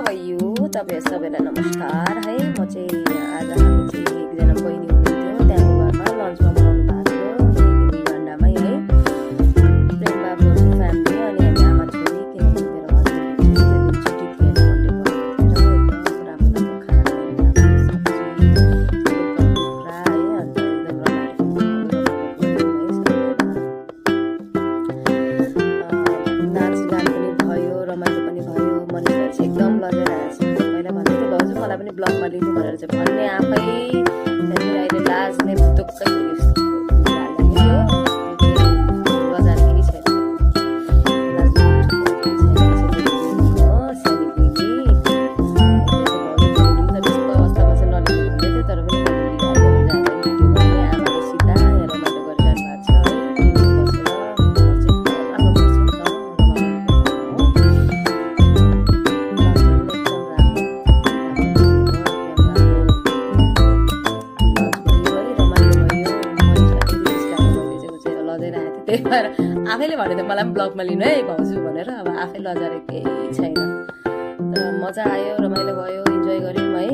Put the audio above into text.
How are you तपाईँ सबैलाई नमस्कार है। म चाहिँ आज हामी चाहिँ एकजना बहिनी हुनुहुन्थ्यो त्यहाँको घरमा लन्चमा बनाउनु भएको थियो अन्डामै है। प्रेम बाबुको फ्यामिली अनि हामी आमा छोरी किनकि मेरो हस्बेन्ड त्यो दिन छुट्टी थिएन एकदम राम्रो खाना एकदम लजाइरहेको छ। पहिला भन्दै थियो भाउजू मलाई पनि ब्लगमा लिनु भनेर चाहिँ भन्ने आफै त्यहाँदेखि अहिले लाजले दुःखै लजाएर केही छैन। त्यस्तो अवस्थामा चाहिँ नलिनु भन्दै थियो तर पनि आमाले सिधा रमाइलो गरिरहनु भएको छ त्यही भएर आफैले भनेको थियो मलाई पनि ब्लगमा लिनु है भाउजू भनेर। अब आफै लजाएर केही छैन तर मजा आयो, रमाइलो भयो, इन्जोय गऱ्यौँ है।